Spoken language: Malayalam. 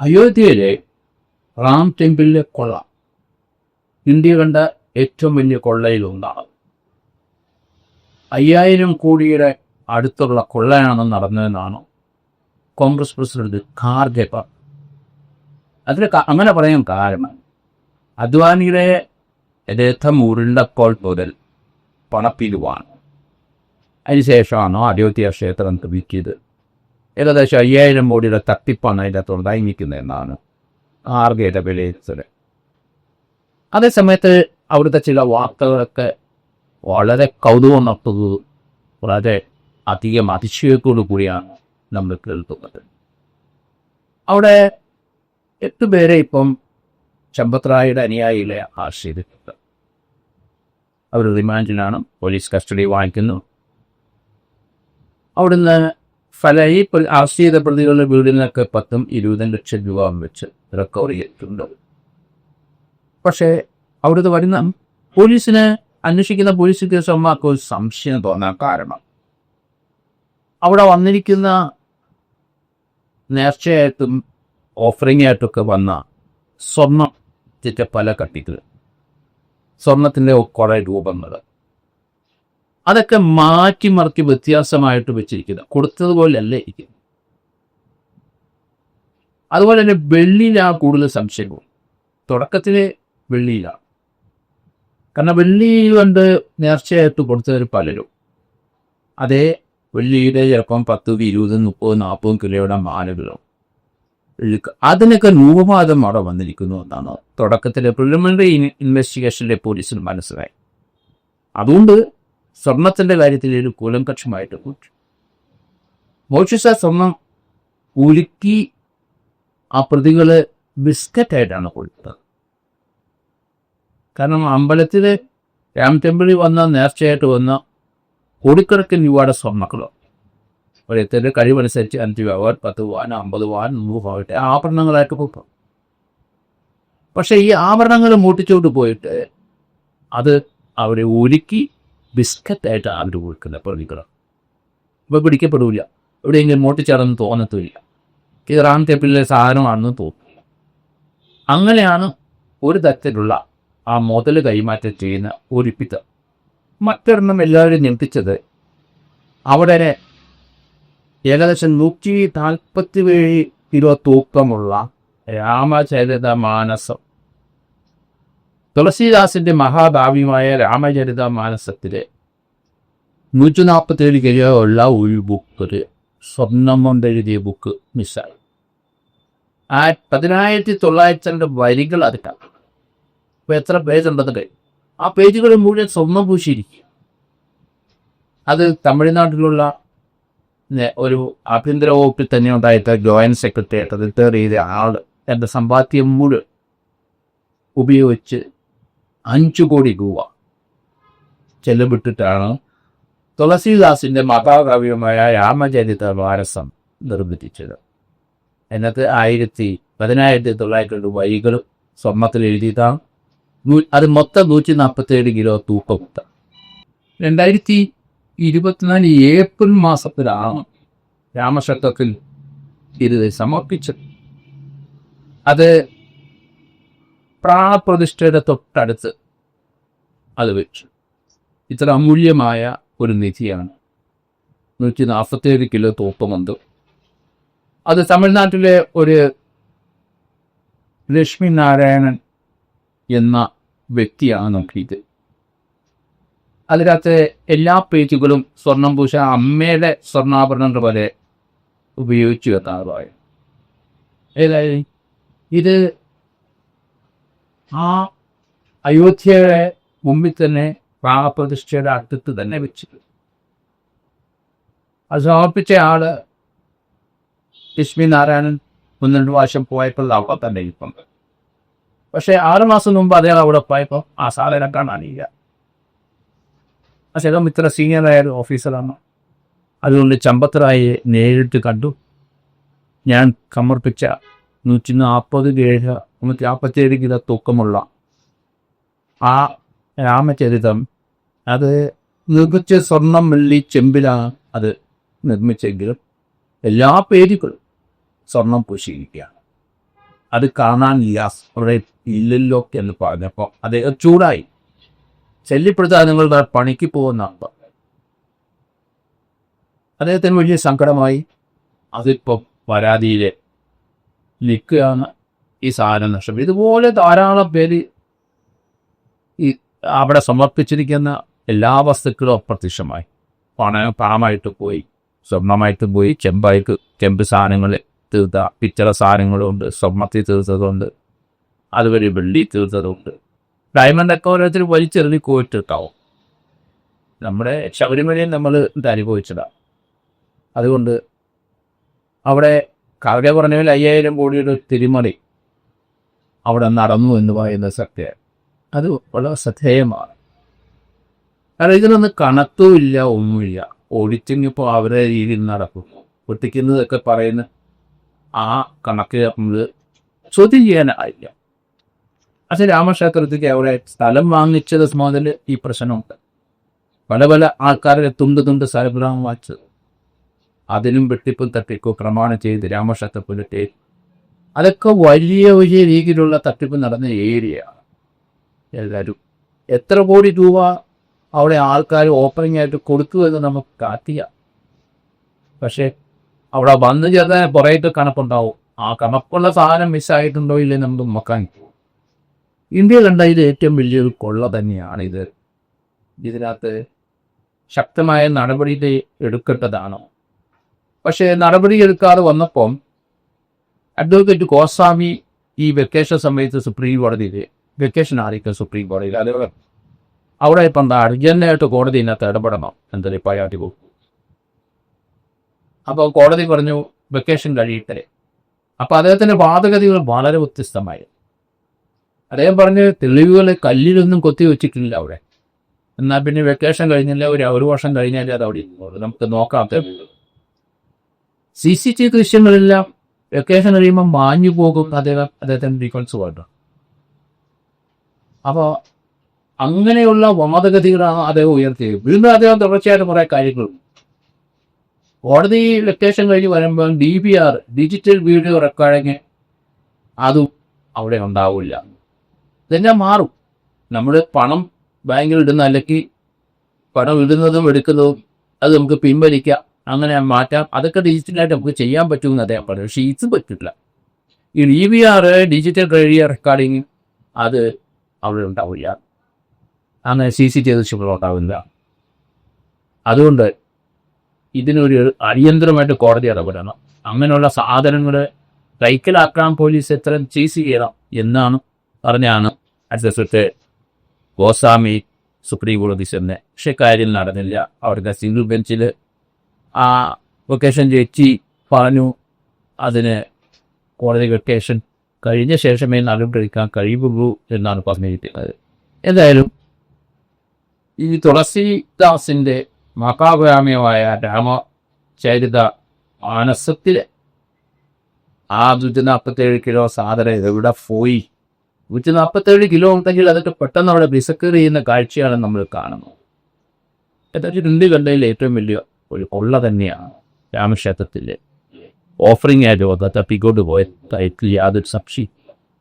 അയോധ്യയിലെ റാം ടെമ്പിളിലെ കൊള്ള ഇന്ത്യ കണ്ട ഏറ്റവും വലിയ കൊള്ളയിലൊന്നാണ്. 5000 കോടിയുടെ അടുത്തുള്ള കൊള്ളയാണ് നടന്നതെന്നാണ് കോൺഗ്രസ് പ്രസിഡന്റ് ഖാർഗെ പറഞ്ഞത്. അതിന് അങ്ങനെ പറയാൻ കാരണം അദ്വാനിയുടെ രഥം ഉരുണ്ടപ്പോൾ മുതൽ പണപ്പിരിവാണ്. അതിനുശേഷമാണോ അയോധ്യ ക്ഷേത്രം വിൽക്കിയത്. ഏകദേശം 5000 കോടിയുടെ തട്ടിപ്പാണ് അതിൻ്റെ അകത്ത് ഉണ്ടായിരിക്കുന്നതെന്നാണ് ഖാർഗെയുടെ വിലയിരുത്തൽ. അതേസമയത്ത് അവിടുത്തെ ചില വാർത്തകളൊക്കെ വളരെ കൗതുകം നടത്തുന്നത്, വളരെ അധികം അതിശയത്തോടു കൂടിയാണ് നമ്മൾ കേൾക്കുന്നത്. അവിടെ 8 പേരെ ഇപ്പം ചമ്പത് റായിയുടെ അനുയായികളെ അറസ്റ്റ് ചെയ്തിട്ടുണ്ട്. അവർ റിമാൻഡിലാണ്, പോലീസ് കസ്റ്റഡി വാങ്ങിക്കുന്നു. അവിടുന്ന് ഈ അറസ്റ്റ് ചെയ്ത പ്രതികളുടെ വീടിൽ നിന്നൊക്കെ 10-20 ലക്ഷം രൂപ വെച്ച് റിക്കവർ ചെയ്തിട്ടുണ്ട്. പക്ഷേ അവിടുത്തെ വരുന്ന പോലീസിന്, അന്വേഷിക്കുന്ന പോലീസ് ഉദ്യോഗസ്ഥന്മാർക്ക് ഒരു സംശയം തോന്നാൻ കാരണം അവിടെ വന്നിരിക്കുന്ന നേർച്ചയായിട്ടും ഓഫറിംഗ് ആയിട്ടൊക്കെ വന്ന സ്വർണ്ണത്തിൻ്റെ പല കട്ടികൾ, സ്വർണത്തിൻ്റെ കുറേ രൂപങ്ങൾ, അതൊക്കെ മാറ്റി വ്യത്യാസമായിട്ട് വെച്ചിരിക്കുന്നത്, കൊടുത്തതുപോലെയല്ല ഇരിക്കുന്നത്. അതുപോലെ തന്നെ വെള്ളിയിലാണ് കൂടുതൽ സംശയവും. തുടക്കത്തിൽ വെള്ളിയിലാണ്. കാരണം വെള്ളി കൊണ്ട് നേർച്ചയായിട്ട് കൊടുത്തവർ പലരും അതേ വെള്ളിയുടെ ചിലപ്പം 10, 20, 30, 40 കിലോയുടെ മാലകളോ അതിനൊക്കെ രൂപവാദം അവിടെ വന്നിരിക്കുന്നു എന്നാണ് തുടക്കത്തിലെ പ്രിലിമിനറി ഇൻവെസ്റ്റിഗേഷനിലെ പോലീസിന് മനസ്സിലായി. അതുകൊണ്ട് സ്വർണത്തിൻ്റെ കാര്യത്തിൽ ഒരു കൂലങ്കക്ഷമായിട്ട് കൂട്ടി. മോക്ഷിസ സ്വർണം ഉരുക്കി ആ പ്രതികൾ ബിസ്ക്കറ്റായിട്ടാണ് കൊടുത്തത്. കാരണം അമ്പലത്തിൽ രാം ടെമ്പിളിൽ വന്ന നേർച്ചയായിട്ട് വന്ന കോടിക്കണക്കിന് രൂപയുടെ സ്വർണ്ണക്കളോ ഓരോരുത്തരുടെ കഴിവനുസരിച്ച് 5 പവൻ, 10 പവൻ, 50 പവൻ, 100 പവൻ ആഭരണങ്ങളായിട്ട് കൊടുക്കും. പക്ഷേ ഈ ആഭരണങ്ങൾ മൂട്ടിച്ചോട്ട് പോയിട്ട് അത് അവരെ ഒരുക്കി ബിസ്ക്കറ്റായിട്ട് അവർ കൊടുക്കുന്നത് പ്രതികൾ. ഇപ്പോൾ പിടിക്കപ്പെടില്ല, എവിടെയെങ്കിലും മൂട്ടിച്ചേർന്ന് തോന്നത്തില്ല, ഇത് റാം ടെമ്പിളിലെ സാധനമാണെന്ന് തോന്നുന്നു. അങ്ങനെയാണ് ഒരു തരത്തിലുള്ള ആ മുതൽ കൈമാറ്റം ചെയ്യുന്ന ഒരു പിത്തം. മറ്റൊരെണ്ണം എല്ലാവരും ഞെട്ടിച്ചത്, അവിടെ ഏകദേശം 147 കിലോ തൂക്കമുള്ള രാമചരിതമാനസം, തുളസീദാസിൻ്റെ മഹാഭാവ്യമായ രാമചരിതമാനസത്തിലെ 147 കിലോ ഉള്ള ഒരു ബുക്ക്, ഒരു സ്വർണം കൊണ്ടെഴുതിയ ബുക്ക് മിസ്സായി. 1902 വരികൾ അതിട്ടാണ്. ഇപ്പോൾ എത്ര പേജുണ്ടെന്ന് കഴിയും. ആ പേജുകൾ മുഴുവൻ സ്വർണ്ണം പൂശിയിരിക്കും. അത് തമിഴ്നാട്ടിലുള്ള ഒരു ആഭ്യന്തര വകുപ്പിൽ തന്നെ ഉണ്ടായിട്ട് ജോയിൻറ്റ് സെക്രട്ടറി ആയിട്ട് റിട്ടയർ ചെയ്ത ആൾ എൻ്റെ സമ്പാദ്യം മുഴുവൻ ഉപയോഗിച്ച് 5 കോടി രൂപ ചെലവിട്ടിട്ടാണ് തുളസീദാസിൻ്റെ മഹാകാവ്യമായ രാമചരിതമാനസം നിർമ്മിച്ചത്. അതിനകത്ത് 1902 വരികളും സ്വർണ്ണത്തിൽ എഴുതിയതാണ്. അത് മൊത്തം 147 കിലോ തൂക്കമുണ്ട്. 2024 ഏപ്രിൽ മാസത്തിലാണ് രാമക്ഷേത്രത്തിൽ ഇത് സമർപ്പിച്ചത്. അത് പ്രാണപ്രതിഷ്ഠയുടെ തൊട്ടടുത്ത് അത് വെച്ചു. ഇത്ര അമൂല്യമായ ഒരു നിധിയാണ്. 147 കിലോ തൂക്കമുണ്ട്. അത് തമിഴ്നാട്ടിലെ ഒരു ലക്ഷ്മി നാരായണൻ എന്ന വ്യക്തിയാണ് നോക്കിയത്. അതിനകത്ത് എല്ലാ പേജുകളും സ്വർണം പൂശ അമ്മയുടെ സ്വർണ്ണാഭരണങ്ങൾ വരെ ഉപയോഗിച്ചു എന്നാണ്. ഏതായാലും ഇത് ആ അയോധ്യയുടെ മുമ്പിൽ തന്നെ പ്രാണപ്രതിഷ്ഠയുടെ അടുത്ത് തന്നെ വെച്ചു. അത് സമർപ്പിച്ച ആള് ലക്ഷ്മി നാരായണൻ 1-2 പ്രാവശ്യം പോയപ്പോൾ അവിടെ തന്നെ ഇരിപ്പുണ്ട്. പക്ഷേ 6 മാസം മുമ്പ് അദ്ദേഹം അവിടെ പോയപ്പോൾ ആ സാധനം കാണാനില്ല. അദ്ദേഹം ഇത്ര സീനിയറായ ഒരു ഓഫീസറാണ്. അതുകൊണ്ട് ചമ്പത് റായിയെ നേരിട്ട് കണ്ടു. ഞാൻ സമർപ്പിച്ച 147 കിലോ തൂക്കമുള്ള ആ രാമചരിതം അത് നിർമ്മിച്ച സ്വർണം, വെള്ളി, ചെമ്പിലാണ് അത് നിർമ്മിച്ചെങ്കിലും എല്ലാ പേജുകളും സ്വർണം പൂശിയിരിക്കുകയാണ്. അത് കാണാനില്ല, അവിടെ ഇല്ലല്ലോ എന്ന് പറഞ്ഞപ്പോൾ അദ്ദേഹം ചൂടായി. ശല്യപ്പെടുത്താൻ നിങ്ങളുടെ പണിക്ക് പോകുന്ന അദ്ദേഹത്തിന് വലിയ സങ്കടമായി. അതിപ്പോൾ പരാതിയിൽ നിൽക്കുകയാണ്. ഈ സാധനം നഷ്ടപ്പെട്ടു. ഇതുപോലെ ധാരാളം പേര് ഈ അവിടെ സമർപ്പിച്ചിരിക്കുന്ന എല്ലാ വസ്തുക്കളും അപ്രത്യക്ഷമായി. പണമായിട്ട് പോയി, സ്വർണ്ണമായിട്ട് പോയി, ചെമ്പ് സാധനങ്ങൾ തീർത്ത പിച്ചള സാധനങ്ങളുണ്ട്, സ്വർണ്ണത്തിൽ തീർത്തതുണ്ട്, അതുവരെ വെള്ളി തീർത്തതുണ്ട്. ഡയമണ്ടൊക്കെ ഓരോരുത്തർ വലിച്ചെറിഞ്ഞ് കോയിട്ടിട്ടാവും. നമ്മുടെ ശബരിമലയിൽ നമ്മൾ ഇത് അനുഭവിച്ചതാണ്. അതുകൊണ്ട് അവിടെ കാവ്യ പറഞ്ഞതിൽ 5000 കോടിയുടെ തിരിമറി അവിടെ നടന്നു എന്ന് പറയുന്ന സത്യം അത് വളരെ ശ്രദ്ധേയമാണ്. കാരണം ഇതിനൊന്നും കണക്കുമില്ല, ഒന്നുമില്ല. ഓഡിറ്റിങ്ങിപ്പോൾ അവരുടെ രീതിയിൽ നടക്കുന്നു. ഒട്ടിക്കുന്നതൊക്കെ പറയുന്ന ആ കണക്ക് നമ്മൾ ചോദ്യം ചെയ്യാനായില്ല. പക്ഷേ രാമക്ഷേത്രത്തിലേക്ക് അവിടെ സ്ഥലം വാങ്ങിച്ചത് മുതൽ ഈ പ്രശ്നമുണ്ട്. പല പല ആൾക്കാരെ തുണ്ട് സ്ഥലം വാങ്ങിച്ചത്, അതിനും വെട്ടിപ്പും തട്ടിപ്പോ പ്രമാണം ചെയ്ത് രാമക്ഷേത്രത്തിലിട്ടേ. അതൊക്കെ വലിയ രീതിയിലുള്ള തട്ടിപ്പ് നടന്ന ഏരിയയാണ്. എല്ലാവരും എത്ര കോടി രൂപ അവിടെ ആൾക്കാർ ഓപ്പണിംഗ് ആയിട്ട് കൊടുത്തു എന്ന് നമുക്ക് കാത്തിയാം. പക്ഷേ അവിടെ വന്നു ചേർന്നാൽ കുറേയൊക്കെ കണക്കുണ്ടാവും. ആ കണക്കുള്ള സാധനം മിസ്സായിട്ടുണ്ടോ ഇല്ലേ നമുക്ക് നോക്കാൻ പോകും. ഇന്ത്യ കണ്ട ഇത് ഏറ്റവും വലിയൊരു കൊള്ള തന്നെയാണ് ഇത്. ഇതിനകത്ത് ശക്തമായ നടപടി എടുക്കേണ്ടതാണ്. പക്ഷേ നടപടി എടുക്കാതെ വന്നപ്പം അഡ്വക്കേറ്റ് ഗോസ്വാമി ഈ വെക്കേഷൻ സമയത്ത് സുപ്രീം കോടതിയിൽ വെക്കേഷൻ ആയിരിക്കും സുപ്രീം കോടതിയിൽ. അതേപോലെ അവിടെ ഇപ്പം എന്താ അർജന്റായിട്ട് കോടതി ഇതിനകത്ത് ഇടപെടണം എന്തൊരു പരാതി കൊടുക്കും. അപ്പോൾ കോടതി പറഞ്ഞു വെക്കേഷൻ കഴിയട്ടെ. അപ്പോൾ അദ്ദേഹത്തിൻ്റെ വാദഗതികൾ വളരെ വ്യത്യസ്തമായി. അദ്ദേഹം പറഞ്ഞ് തെളിവുകൾ കല്ലിലൊന്നും കൊത്തി വെച്ചിട്ടില്ല അവിടെ. എന്നാൽ പിന്നെ വെക്കേഷൻ കഴിഞ്ഞില്ല, ഒരു വർഷം കഴിഞ്ഞാലേ അത് അവിടെ നമുക്ക് നോക്കാം. CCTV ദൃശ്യങ്ങളെല്ലാം വെക്കേഷൻ കഴിയുമ്പോൾ മാഞ്ഞു പോകും. അദ്ദേഹത്തിന് ഡീഫൻസ് വേണ്ട. അപ്പോൾ അങ്ങനെയുള്ള വാദഗതികളാണ് അദ്ദേഹം ഉയർത്തിയത്. വീണ്ടും അദ്ദേഹം തുടർച്ചയായിട്ട് കുറേ കാര്യങ്ങളും കോടതി വെക്കേഷൻ കഴിഞ്ഞ് വരുമ്പോൾ DVR ഡിജിറ്റൽ വീഡിയോ റെക്കോർഡിങ് അതും അവിടെ ഉണ്ടാവില്ല. ഇതെല്ലാം മാറും. നമ്മൾ പണം ബാങ്കിൽ ഇടുന്ന, അല്ലെങ്കിൽ പണം ഇടുന്നതും എടുക്കുന്നതും അത് നമുക്ക് പിൻവലിക്കാം, അങ്ങനെ മാറ്റാം. അതൊക്കെ ഡിജിറ്റലായിട്ട് നമുക്ക് ചെയ്യാൻ പറ്റുമെന്ന് അദ്ദേഹം പറഞ്ഞു. പക്ഷേ ഇത് പറ്റില്ല. ഈ DVR ഡിജിറ്റൽ വീഡിയോ റെക്കോർഡിങ് അത് അവിടെ ഉണ്ടാവില്ല. അങ്ങനെ CCTV ദൃശ്യങ്ങൾ ഉണ്ടാവില്ല. അതുകൊണ്ട് ഇതിനൊരു അടിയന്തരമായിട്ട് കോടതി ഇടപെടണം. അങ്ങനെയുള്ള സാധനങ്ങൾ കൈക്കലാക്കാൻ പോലീസ് എത്ര ചേസ് ചെയ്യണം എന്നാണ് പറഞ്ഞാണ് അഡ്വക്കേറ്റ് ഗോസ്വാമി സുപ്രീം കോടതി ചെന്ന്. പക്ഷേ കാര്യം നടന്നില്ല. അവരുടെ സിംഗിൾ ബെഞ്ചിൽ ആ വെക്കേഷൻ ജഡ്ജി പറഞ്ഞു അതിന് കോടതി വെക്കേഷൻ കഴിഞ്ഞ ശേഷമേ നടപടിയെടുക്കാൻ കഴിയുള്ളൂ എന്നാണ് പറഞ്ഞിരിക്കുന്നത്. എന്തായാലും ഈ തുളസീദാസിൻ്റെ മഹാകാമ്യമായ രാമചരിത മാനസത്തിൽ ആ 147 കിലോ സാധനം എവിടെ പോയി? 147 കിലോ ഉണ്ടെങ്കിൽ അതൊക്കെ പെട്ടെന്ന് അവിടെ ഡിസക്കർ ചെയ്യുന്ന കാഴ്ചയാണ് നമ്മൾ കാണുന്നത്. ഏതായാലും ഇന്ത്യ കണ്ടതിൽ ഏറ്റവും വലിയ ഒരു കൊള്ള തന്നെയാണ് രാമക്ഷേത്രത്തിൽ ഓഫറിംഗ് ആയിട്ട് തപ്പിക്കൊണ്ട് പോയ യാതൊരു സംശയം